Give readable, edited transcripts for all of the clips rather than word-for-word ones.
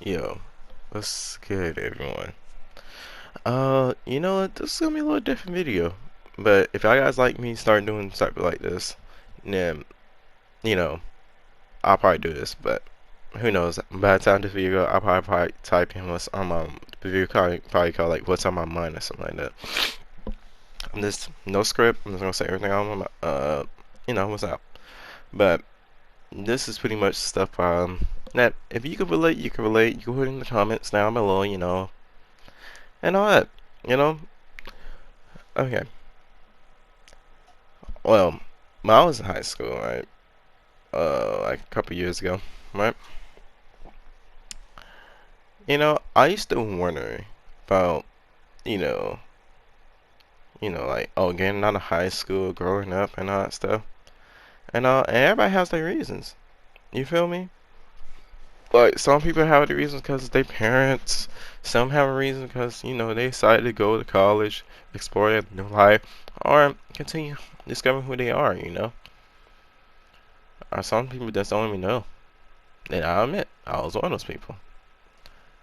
Yo, what's good, everyone? You know what? This is gonna be a little different video, but if y'all guys like me start doing stuff like this, then you know I'll probably do this. But who knows? By the time this video, I'll probably type in what's on my video probably call like what's on my mind or something like that. I'm just no script. I'm just gonna say everything on my what's up. But this is pretty much stuff that if you can relate, you can relate. You can put it in the comments down below, and all that. You know, okay. Well, when I was in high school, right, like a couple years ago, right, I used to wonder about, you know, like, oh, getting out of high school, growing up, and all that stuff, and everybody has their reasons. You feel me? Like, some people have the reasons because their parents. Some have a reason because, they decided to go to college, explore their new life, or continue discovering who they are. Or some people just don't even know. And I admit, I was one of those people.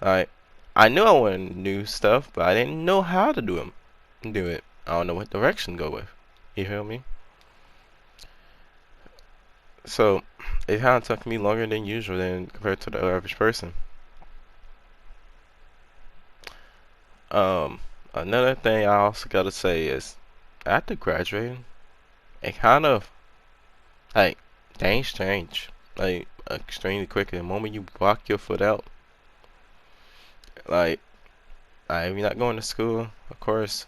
Like, I knew I wanted new stuff, but I didn't know how to do them. Do it. I don't know what direction to go with. You feel me? So, it kind of took me longer than usual than compared to the average person. Another thing I also gotta say is, after graduating, it kind of, like, things change. Like, extremely quickly. The moment you block your foot out, like, if you're not going to school, of course,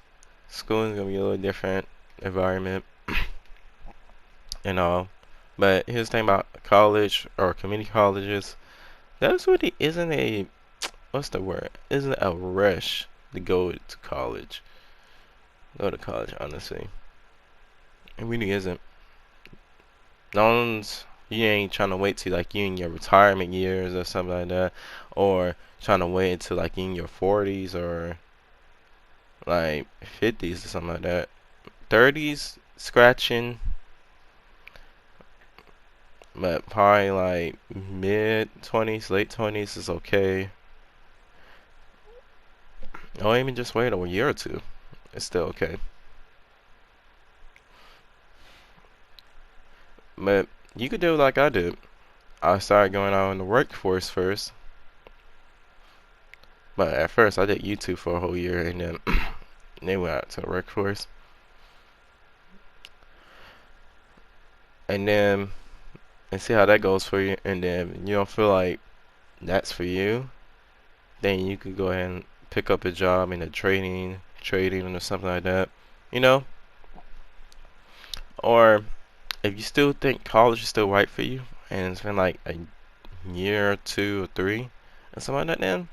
school is gonna be a little different environment and all. But here's the thing about college or community colleges. That really isn't a what's the word? Isn't a rush to go to college. Go to college, honestly. It really isn't. No one's you ain't trying to wait till like you in your retirement years or something like that, or trying to wait until like you in your 40s or like 50s or something like that. 30s scratching, but probably like mid 20s, late 20s is okay. Or even just wait a year or two. It's still okay. But you could do like I did. I started going out in the workforce first. But at first I did YouTube for a whole year and then they went out to the workforce. And then and see how that goes for you. And then you don't feel like that's for you, then you could go ahead and pick up a job in the trading or something like that. You know? Or if you still think college is still right for you and it's been like a year or two or three and something like that, then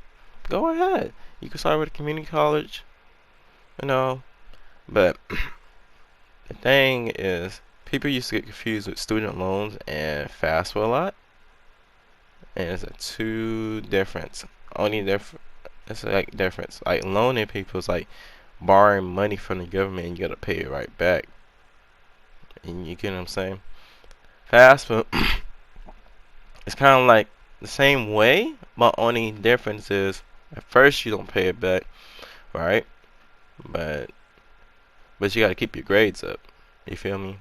go ahead. You can start with a community college, you know. But the thing is, people used to get confused with student loans and FAFSA a lot, and it's a two difference. Only difference. It's like difference. Like loaning people is like borrowing money from the government and you gotta pay it right back. And you get what I'm saying? FAFSA it's kind of like the same way, but only difference is at first you don't pay it back, right? But you gotta keep your grades up. You feel me?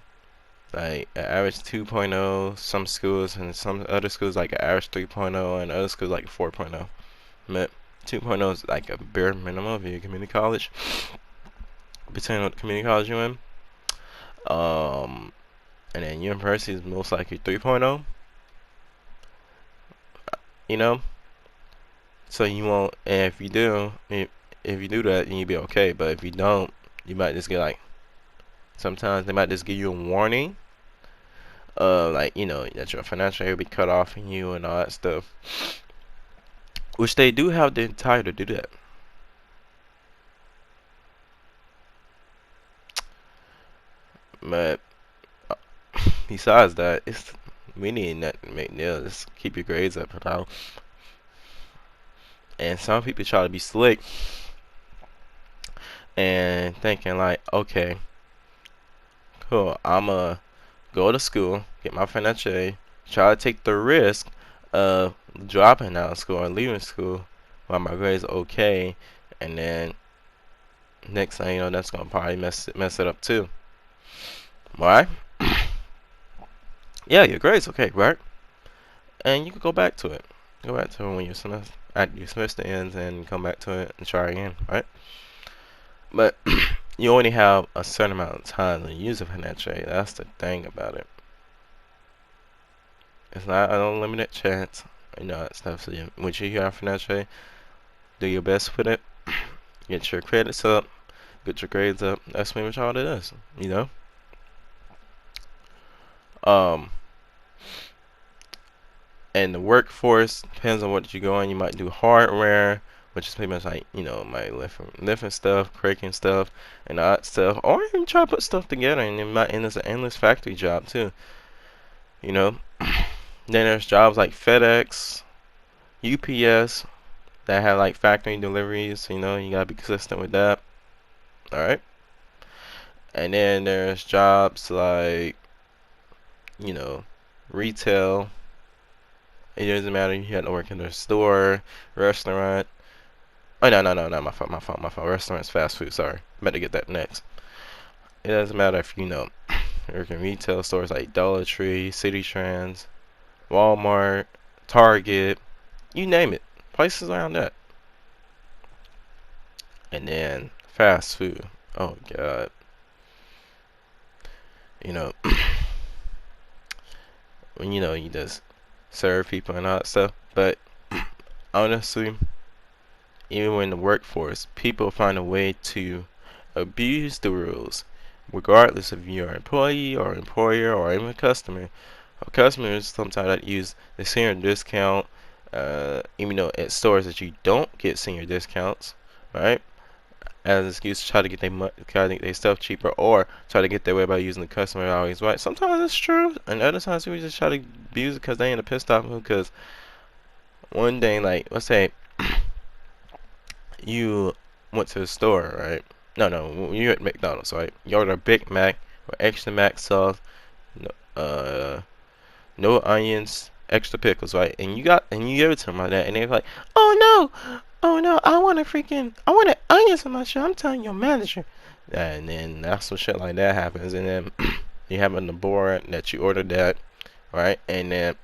Like an average 2.0, some schools and some other schools like an average 3.0, and other schools like 4.0. But 2.0 is like a bare minimum if you're a community college. Depending on what community college you're in. And then university is most likely 3.0. You know, so you won't. And if you do, if you do that, then you'll be okay. But if you don't, you might just get like. Sometimes they might just give you a warning, like that your financial aid will be cut off in you and all that stuff. Which they do have the entire to do that. But besides that, it's we need not to make nails. Just keep your grades up and all. And some people try to be slick and thinking like, okay, cool, I'ma go to school, get my financial aid, try to take the risk of dropping out of school or leaving school while my grades are okay, and then next thing you know, that's gonna probably mess it up too. Why? Yeah, your grades okay, right? And you can go back to it. Go back to it when your semester ends, and come back to it and try again, right? But you only have a certain amount of time to use a financial aid. That's the thing about it. It's not an unlimited chance. You know that stuff. So when you have financial aid, do your best with it. Get your credits up. Get your grades up. That's pretty much all it is. You know. Um. And the workforce depends on what you go on. You might do hardware, which is pretty much like, my lifting stuff, cranking stuff, and all that stuff. Or you can try to put stuff together, and it might end as an endless factory job too. You know. Then there's jobs like FedEx, UPS that have like factory deliveries. You gotta be consistent with that. All right. And then there's jobs like, retail. It doesn't matter. You have to work in a store, restaurant. Oh, no, my fault. Restaurant's fast food. Sorry. I'm about to get that next. It doesn't matter if work in retail stores like Dollar Tree, City Trends, Walmart, Target, you name it. Places around that. And then fast food. Oh, God. When you just serve people and all that stuff. But honestly, even in the workforce, people find a way to abuse the rules, regardless if you're an employee or employer or even a customer. Customers sometimes that use the senior discount, even though at stores that you don't get senior discounts, right? As an excuse to try to get their stuff cheaper, or try to get their way by using the customer always right. Sometimes it's true, and other times we just try to abuse it because they ain't a pissed off because one day, like, let's say you went to the store, right? No, you're at McDonald's, right? You order a Big Mac with extra mac sauce, no, no onions, extra pickles, right? And you give it to them like that, and they're like, oh no, I want onions in my shit. I'm telling your manager. And then that's some shit like that happens, and then you have on the board that you ordered that, right? And then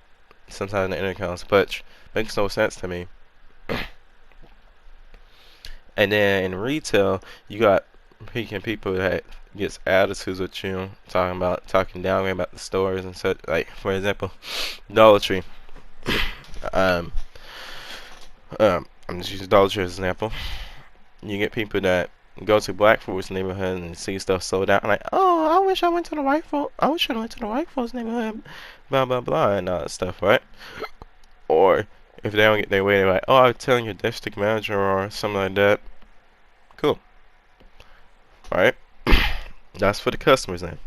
sometimes the intercom's punch makes no sense to me. And then in retail, you got people that gets attitudes with you, talking down about the stores and such. Like, for example, Dollar Tree. I'm just using Dollar Tree as an example. You get people that go to black folks' neighborhood and see stuff sold out, like, oh, I wish I went to the white folks' neighborhood, blah blah blah, and all that stuff, right? Or if they don't get their way, they're like, oh, I'm telling your district manager or something like that. Cool. Alright? That's for the customers then.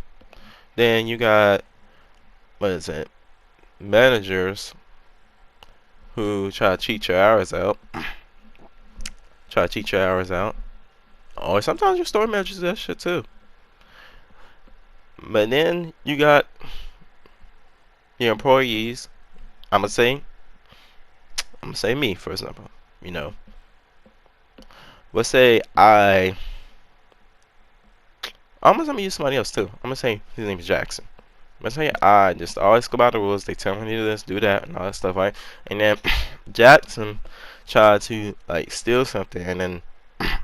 Then you got, managers who try to cheat your hours out. Or sometimes your store managers do that shit too. But then you got your employees. I'm gonna say me, for example. Let's say I'm gonna use somebody else too. I'm gonna say his name is Jackson. Let's say I just always go by the rules. They tell me to do this, do that, and all that stuff, right? And then Jackson tried to like steal something, and then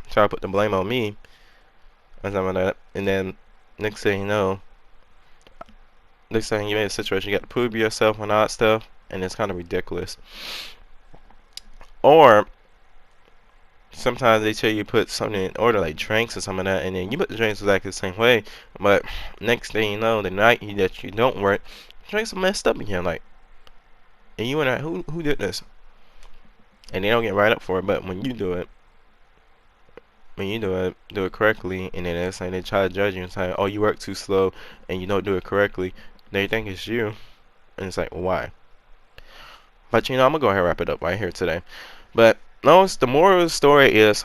try to put the blame on me or something like that. And then next thing you're in a situation, you got to prove yourself and all that stuff, and it's kind of ridiculous. Or sometimes they tell you put something in order, like drinks or something like that, and then you put the drinks exactly the same way, but next thing you know, the night that you don't work, drinks are messed up again, like, and you wonder who did this, and they don't get right up for it. But when you do it, do it correctly, and then it's like they try to judge you and say, oh, you work too slow and you don't do it correctly, they think it's you, and it's like, why? But I'm gonna go ahead and wrap it up right here today. But no, the moral of the story is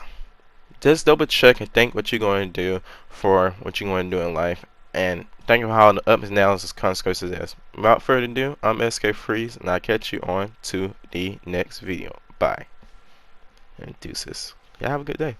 just double check and think what you're going to do for what you're going to do in life, And think of how the ups and downs is consequences is. Without further ado, I'm SK Freeze, and I'll catch you on to the next video. Bye. And deuces. Y'all have a good day.